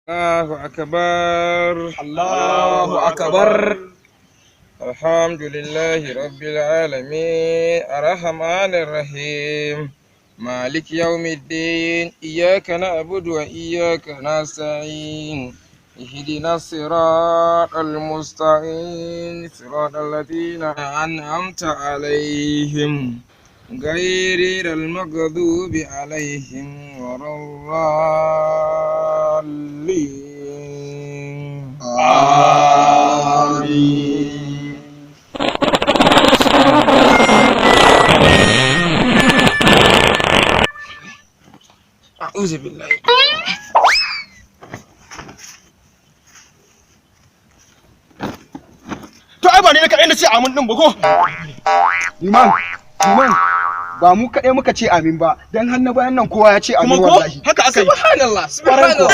الله أكبر الله أكبر. الحمد لله رب العالمين الرحمن الرحيم مالك يوم الدين إياك نعبد وإياك نستعين اهدنا الصراط المستقيم صراط الذين أنعمت عليهم غير المغضوب عليهم ولا الضالين آمين. أعوذ بالله. To ai ba ni kaɗai na ce amin ɗin ba ko? Liman, ba mu kaɗai muka ce amin ba, don hannu bayan nan kowa ya ce amin wallahi. Haka aka yi. Subhanallah, subhanallah.